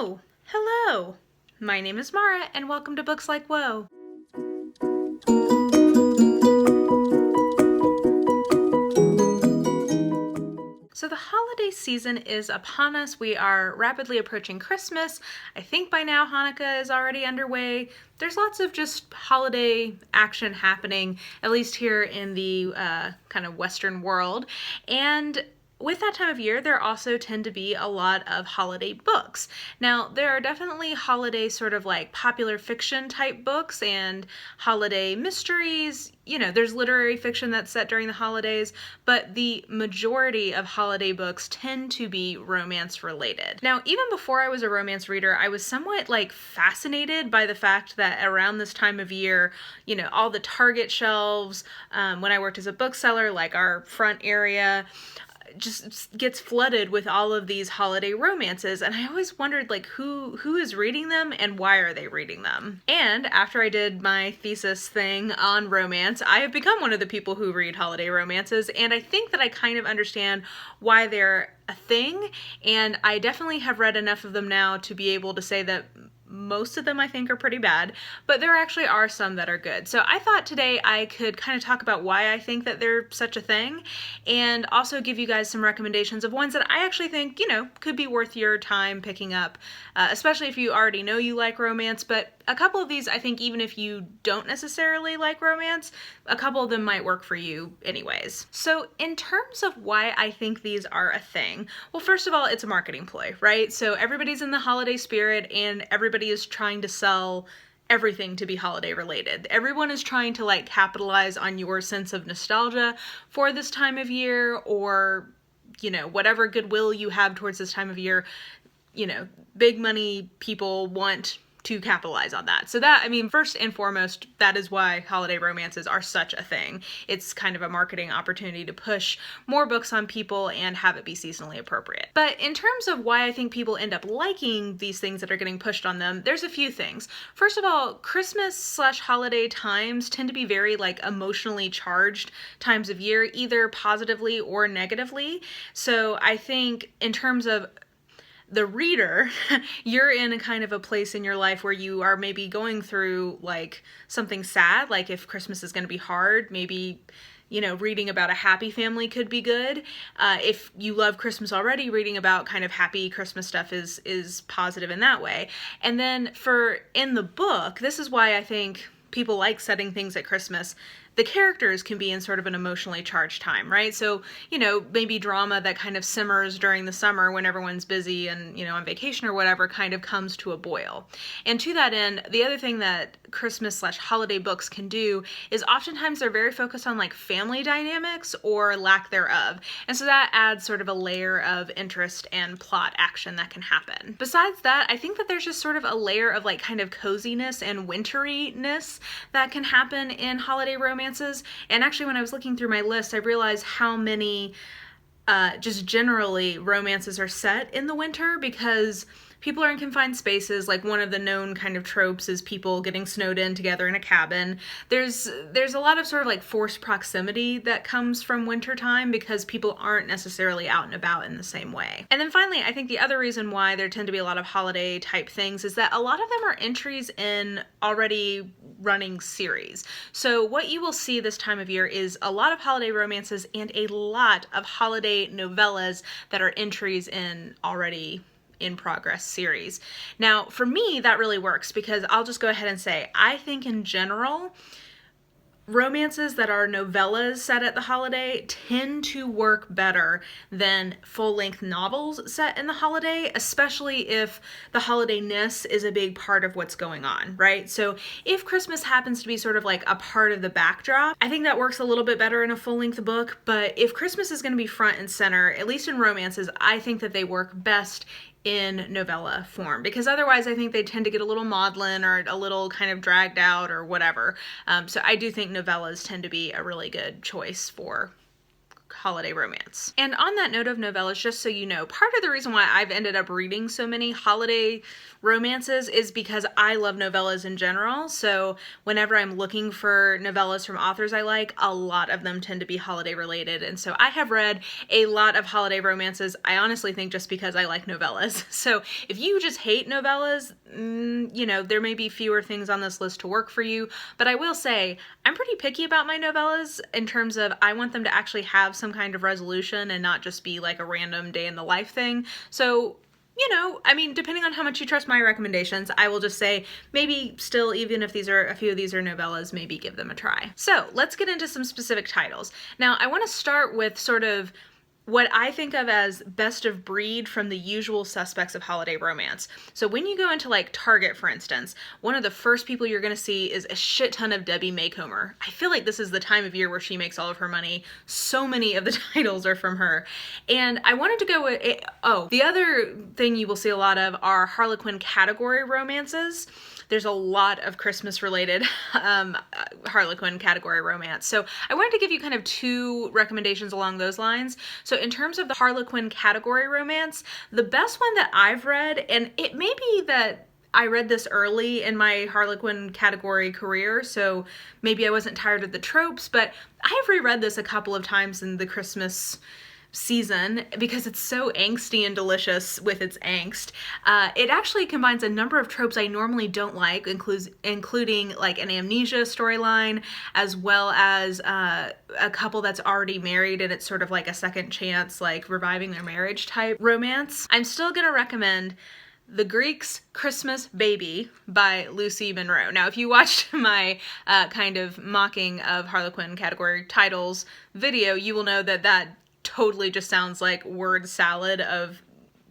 Oh, hello! My name is Mara, and welcome to Books Like Whoa. So the holiday season is upon us. We are rapidly approaching Christmas. I think by now Hanukkah is already underway. There's lots of just holiday action happening, at least here in the kind of Western world. And with that time of year, there also tend to be a lot of holiday books. Now, there are definitely holiday sort of like popular fiction type books and holiday mysteries. You know, there's literary fiction that's set during the holidays, but the majority of holiday books tend to be romance related. Now, even before I was a romance reader, I was somewhat like fascinated by the fact that around this time of year, you know, all the Target shelves, when I worked as a bookseller, like our front area, just gets flooded with all of these holiday romances, and I always wondered like who is reading them and why are they reading them. And after I did my thesis thing on romance, I have become one of the people who read holiday romances, and I think that I kind of understand why they're a thing, and I definitely have read enough of them now to be able to say that most of them I think are pretty bad, but there actually are some that are good. So I thought today I could kind of talk about why I think that they're such a thing, and also give you guys some recommendations of ones that I actually think, you know, could be worth your time picking up, especially if you already know you like romance. But a couple of these, I think even if you don't necessarily like romance, a couple of them might work for you anyways. So in terms of why I think these are a thing, well, first of all, it's a marketing ploy, right? So everybody's in the holiday spirit and everybody is trying to sell everything to be holiday related. Everyone is trying to like capitalize on your sense of nostalgia for this time of year, or, you know, whatever goodwill you have towards this time of year. You know, big money people want to capitalize on that. So that, I mean, first and foremost, that is why holiday romances are such a thing. It's kind of a marketing opportunity to push more books on people and have it be seasonally appropriate. But in terms of why I think people end up liking these things that are getting pushed on them, there's a few things. First of all, Christmas/holiday times tend to be very like emotionally charged times of year, either positively or negatively. So I think in terms of the reader, you're in a kind of a place in your life where you are maybe going through like something sad, like if Christmas is going to be hard, maybe, you know, reading about a happy family could be good. If you love Christmas already, reading about kind of happy Christmas stuff is positive in that way. And then in the book, this is why I think people like setting things at Christmas. The characters can be in sort of an emotionally charged time, right? So, you know, maybe drama that kind of simmers during the summer when everyone's busy and, you know, on vacation or whatever kind of comes to a boil. And to that end, the other thing that Christmas/holiday books can do is oftentimes they're very focused on like family dynamics or lack thereof. And so that adds sort of a layer of interest and plot action that can happen. Besides that, I think that there's just sort of a layer of like kind of coziness and winteriness that can happen in holiday romances. And actually, when I was looking through my list, I realized how many just generally romances are set in the winter, because people are in confined spaces. Like one of the known kind of tropes is people getting snowed in together in a cabin. There's a lot of sort of like forced proximity that comes from wintertime because people aren't necessarily out and about in the same way. And then finally, I think the other reason why there tend to be a lot of holiday type things is that a lot of them are entries in already running series. So what you will see this time of year is a lot of holiday romances and a lot of holiday novellas that are entries in already in progress series. Now, for me, that really works because I'll just go ahead and say, I think in general, romances that are novellas set at the holiday tend to work better than full-length novels set in the holiday, especially if the holidayness is a big part of what's going on, right? So if Christmas happens to be sort of like a part of the backdrop, I think that works a little bit better in a full-length book. But if Christmas is going to be front and center, at least in romances, I think that they work best in novella form, because otherwise I think they tend to get a little maudlin or a little kind of dragged out or whatever. So I do think novellas tend to be a really good choice for holiday romance. And on that note of novellas, just so you know, part of the reason why I've ended up reading so many holiday romances is because I love novellas in general. So whenever I'm looking for novellas from authors I like, a lot of them tend to be holiday related. And so I have read a lot of holiday romances, I honestly think just because I like novellas. So if you just hate novellas, you know, there may be fewer things on this list to work for you. But I will say, I'm pretty picky about my novellas in terms of I want them to actually have some kind of resolution and not just be like a random day in the life thing. So, you know, I mean, depending on how much you trust my recommendations, I will just say maybe still, even if these are a few of these are novellas, maybe give them a try. So let's get into some specific titles. Now, I want to start with sort of what I think of as best of breed from the usual suspects of holiday romance. So when you go into like Target, for instance, one of the first people you're going to see is a shit ton of Debbie Maycomer. I feel like this is the time of year where she makes all of her money. So many of the titles are from her. And I wanted to go with, the other thing you will see a lot of are Harlequin category romances. There's a lot of Christmas related Harlequin category romance. So I wanted to give you kind of two recommendations along those lines. So in terms of the Harlequin category romance, the best one that I've read, and it may be that I read this early in my Harlequin category career, so maybe I wasn't tired of the tropes, but I have reread this a couple of times in the Christmas season because it's so angsty and delicious with its angst. It actually combines a number of tropes I normally don't like, including like an amnesia storyline, as well as a couple that's already married and it's sort of like a second chance, like reviving their marriage type romance. I'm still gonna recommend The Greek's Christmas Baby by Lucy Monroe. Now, if you watched my kind of mocking of Harlequin category titles video, you will know that that totally just sounds like word salad of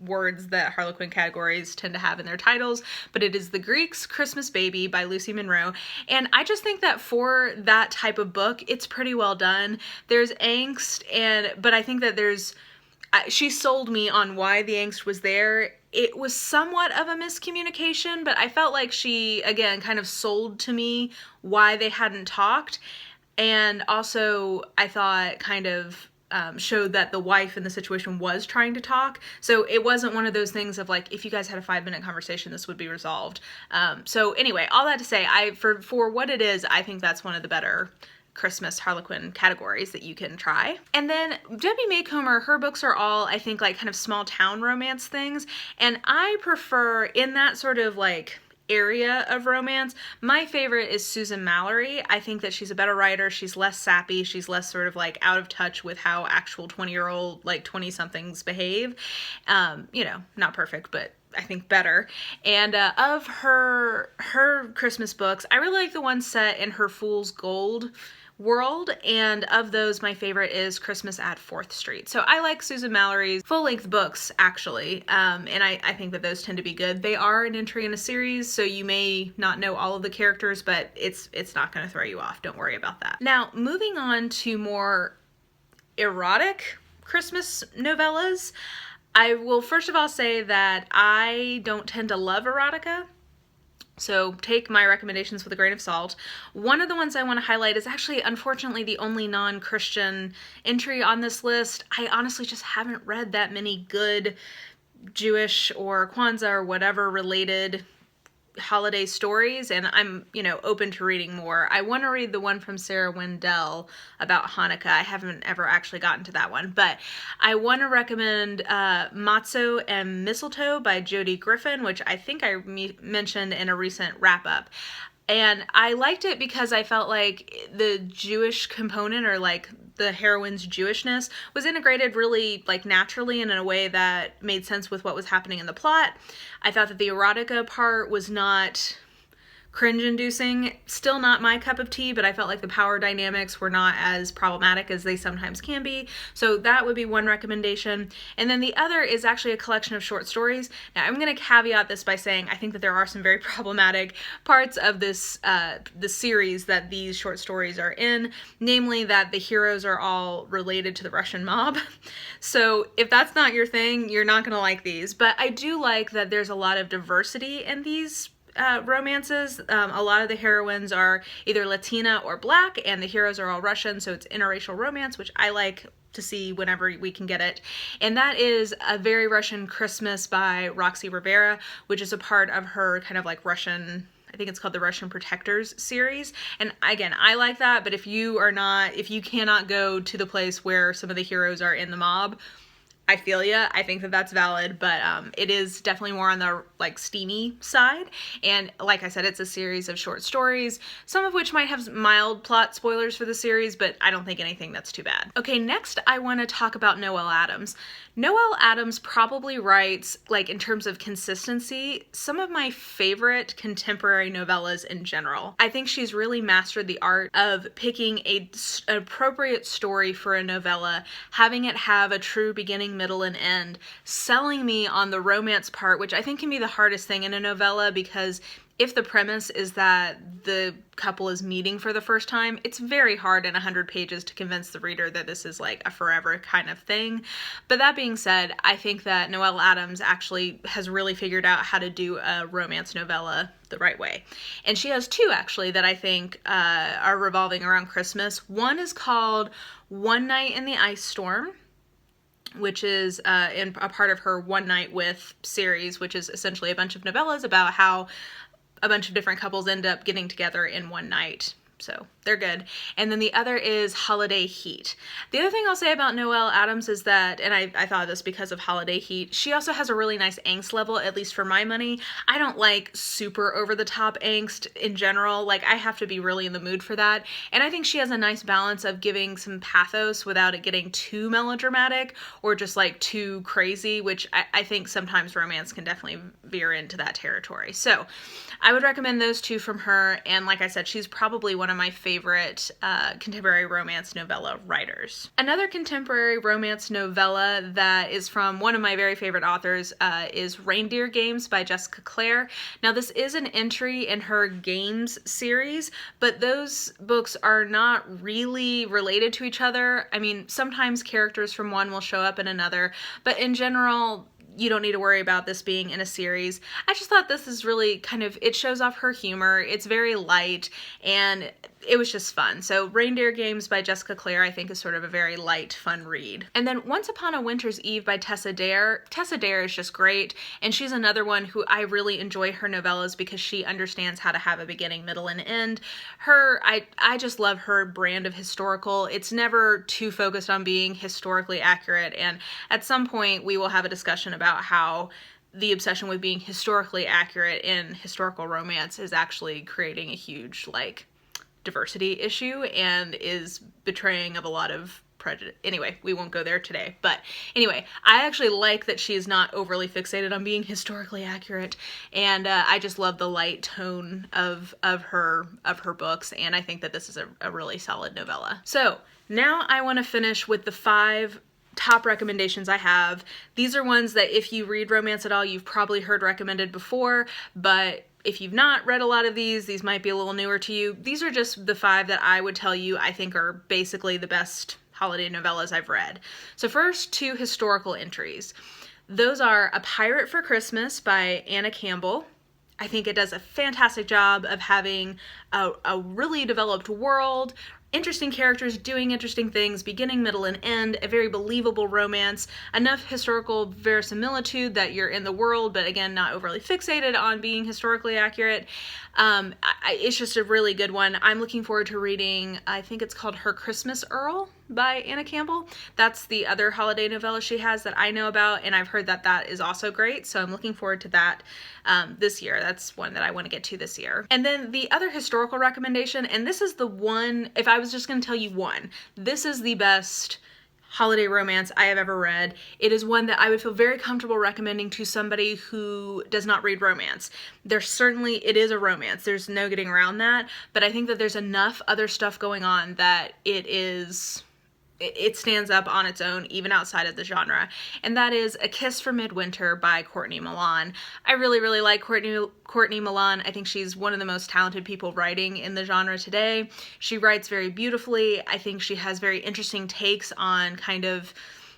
words that Harlequin categories tend to have in their titles, but it is The Greek's Christmas Baby by Lucy Monroe. And I just think that for that type of book, it's pretty well done. There's angst, but I think that she sold me on why the angst was there. It was somewhat of a miscommunication, but I felt like she, again, kind of sold to me why they hadn't talked. And also, I thought kind of showed that the wife in the situation was trying to talk. So it wasn't one of those things of like, if you guys had a 5-minute conversation, this would be resolved. So anyway, all that to say, for what it is, I think that's one of the better Christmas Harlequin categories that you can try. And then Debbie Maycomer, her books are all, I think, like kind of small town romance things. And I prefer in that sort of like area of romance, my favorite is Susan Mallery. I think that she's a better writer. She's less sappy. She's less sort of like out of touch with how actual 20-year-old, like 20-somethings behave. You know, not perfect, but I think better. And of her Christmas books, I really like the one set in her Fool's Gold world, and of those my favorite is Christmas at 4th Street. So I like Susan Mallery's full-length books actually, and I think that those tend to be good. They are an entry in a series, so you may not know all of the characters, but it's not going to throw you off. Don't worry about that. Now, moving on to more erotic Christmas novellas, I will first of all say that I don't tend to love erotica. So take my recommendations with a grain of salt. One of the ones I want to highlight is actually, unfortunately, the only non-Christian entry on this list. I honestly just haven't read that many good Jewish or Kwanzaa or whatever related holiday stories, and I'm, open to reading more. I want to read the one from Sarah Wendell about Hanukkah. I haven't ever actually gotten to that one, but I want to recommend Matzoh and Mistletoe by Jodie Griffin, which I think I mentioned in a recent wrap-up. And I liked it because I felt like the Jewish component, or like the heroine's Jewishness, was integrated really like naturally and in a way that made sense with what was happening in the plot. I thought that the erotica part was not cringe-inducing. Still not my cup of tea, but I felt like the power dynamics were not as problematic as they sometimes can be. So that would be one recommendation. And then the other is actually a collection of short stories. Now, I'm going to caveat this by saying I think that there are some very problematic parts of this the series that these short stories are in, namely that the heroes are all related to the Russian mob. So if that's not your thing, you're not going to like these. But I do like that there's a lot of diversity in these romances. A lot of the heroines are either Latina or Black, and the heroes are all Russian, so it's interracial romance, which I like to see whenever we can get it. And that is A Very Russian Christmas by Roxie Rivera, which is a part of her kind of like Russian, I think it's called the Russian Protectors series. And again, I like that, but if you cannot go to the place where some of the heroes are in the mob, I feel ya. I think that that's valid, but it is definitely more on the like steamy side. And like I said, it's a series of short stories, some of which might have mild plot spoilers for the series, but I don't think anything that's too bad. Okay, next I want to talk about Noelle Adams. Noelle Adams probably writes, like in terms of consistency, some of my favorite contemporary novellas in general. I think she's really mastered the art of picking an appropriate story for a novella, having it have a true beginning, middle, and end, selling me on the romance part, which I think can be the hardest thing in a novella, because if the premise is that the couple is meeting for the first time, it's very hard in 100 pages to convince the reader that this is like a forever kind of thing. But that being said, I think that Noelle Adams actually has really figured out how to do a romance novella the right way. And she has two actually that I think are revolving around Christmas. One is called One Night in the Ice Storm, which is in a part of her One Night With series, which is essentially a bunch of novellas about how a bunch of different couples end up getting together in one night. So they're good. And then the other is Holiday Heat. The other thing I'll say about Noelle Adams is that, and I thought of this because of Holiday Heat, she also has a really nice angst level, at least for my money. I don't like super over-the-top angst in general. Like, I have to be really in the mood for that. And I think she has a nice balance of giving some pathos without it getting too melodramatic or just like too crazy, which I think sometimes romance can definitely veer into that territory. So I would recommend those two from her. And like I said, she's probably one of my favorite contemporary romance novella writers. Another contemporary romance novella that is from one of my very favorite authors is Reindeer Games by Jessica Clare. Now this is an entry in her Games series, but those books are not really related to each other. I mean, sometimes characters from one will show up in another, but in general, you don't need to worry about this being in a series. I just thought this is really kind of, it shows off her humor. It's very light and it was just fun. So Reindeer Games by Jessica Clare I think is sort of a very light, fun read. And then Once Upon a Winter's Eve by Tessa Dare. Tessa Dare is just great, and she's another one who I really enjoy her novellas because she understands how to have a beginning, middle, and end. I just love her brand of historical. It's never too focused on being historically accurate, and at some point we will have a discussion about how the obsession with being historically accurate in historical romance is actually creating a huge, like, diversity issue and is betraying of a lot of prejudice. Anyway, we won't go there today. But anyway, I actually like that she is not overly fixated on being historically accurate, and I just love the light tone of her books, and I think that this is a really solid novella. So now I want to finish with the 5 top recommendations I have. These are ones that if you read romance at all, you've probably heard recommended before, but if you've not read a lot of these might be a little newer to you. These are just the 5 that I would tell you I think are basically the best holiday novellas I've read. So first, 2 historical entries. Those are A Pirate for Christmas by Anna Campbell. I think it does a fantastic job of having a really developed world, interesting characters doing interesting things, beginning, middle, and end, a very believable romance, enough historical verisimilitude that you're in the world, but again, not overly fixated on being historically accurate. It's just a really good one. I'm looking forward to reading, I think it's called Her Christmas Earl by Anna Campbell. That's the other holiday novella she has that I know about, and I've heard that that is also great, so I'm looking forward to that this year. That's one that I want to get to this year. And then the other historical recommendation, and this is the one, if I was just going to tell you one, this is the best holiday romance I have ever read. It is one that I would feel very comfortable recommending to somebody who does not read romance. It is a romance. There's no getting around that, but I think that there's enough other stuff going on that it stands up on its own, even outside of the genre. And that is A Kiss for Midwinter by Courtney Milan. I really, really like Courtney Milan. I think she's one of the most talented people writing in the genre today. She writes very beautifully. I think she has very interesting takes on kind of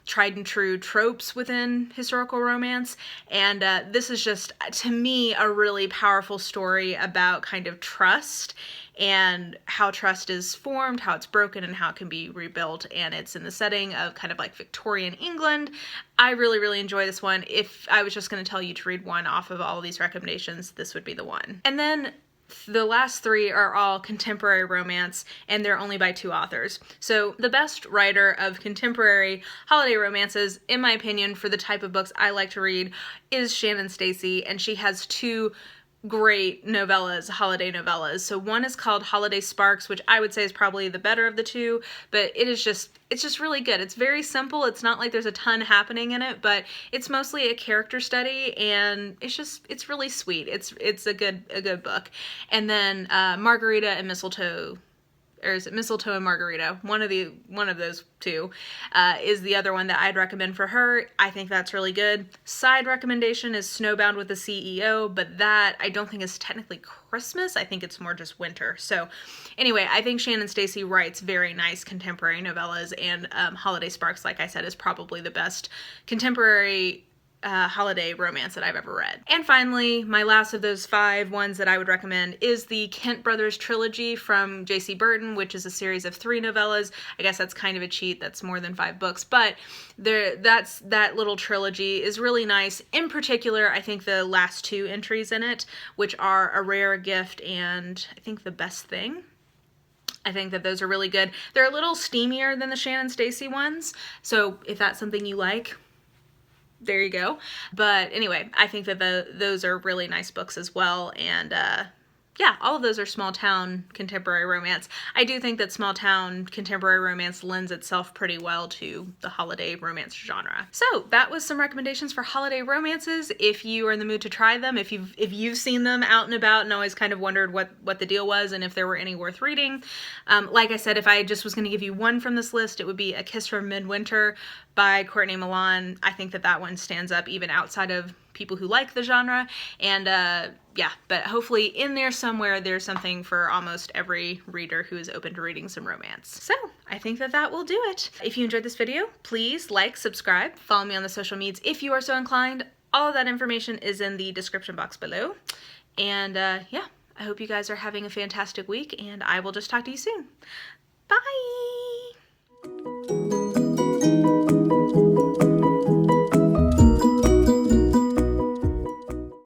tried and true tropes within historical romance, and this is just, to me, a really powerful story about kind of trust and how trust is formed, how it's broken, and how it can be rebuilt, and it's in the setting of kind of like Victorian England. I really, really enjoy this one. If I was just going to tell you to read one off of all of these recommendations, this would be the one. And then the last three are all contemporary romance, and they're only by 2 authors. So the best writer of contemporary holiday romances, in my opinion, for the type of books I like to read, is Shannon Stacey, and she has 2 great novellas, holiday novellas. So one is called Holiday Sparks, which I would say is probably the better of the 2, but it's just really good. It's very simple. It's not like there's a ton happening in it, but it's mostly a character study, and it's really sweet. It's a good book. And then Margarita and Mistletoe, or is it Mistletoe and Margarita? One of those 2 is the other one that I'd recommend for her. I think that's really good. Side recommendation is Snowbound with the CEO, but that I don't think is technically Christmas. I think it's more just winter. So anyway, I think Shannon Stacey writes very nice contemporary novellas, and Holiday Sparks, like I said, is probably the best contemporary holiday romance that I've ever read. And finally, my last of those 5 ones that I would recommend is the Kent Brothers trilogy from Jaci Burton, which is a series of 3 novellas. I guess that's kind of a cheat. That's more than 5 books, but that little trilogy is really nice. In particular, I think the last 2 entries in it, which are A Rare Gift and I think The Best Thing. I think that those are really good. They're a little steamier than the Shannon Stacey ones, so if that's something you like, there you go. But anyway, I think that those are really nice books as well, and yeah, all of those are small town contemporary romance. I do think that small town contemporary romance lends itself pretty well to the holiday romance genre. So that was some recommendations for holiday romances. If you are in the mood to try them, if you've seen them out and about and always kind of wondered what the deal was and if there were any worth reading, like I said, if I just was going to give you one from this list, it would be A Kiss from Midwinter by Courtney Milan. I think that one stands up even outside of people who like the genre, and yeah, but hopefully in there somewhere there's something for almost every reader who is open to reading some romance. So I think that will do it. If you enjoyed this video, please like, subscribe, follow me on the social medias if you are so inclined. All of that information is in the description box below. And yeah, I hope you guys are having a fantastic week, and I will just talk to you soon. Bye!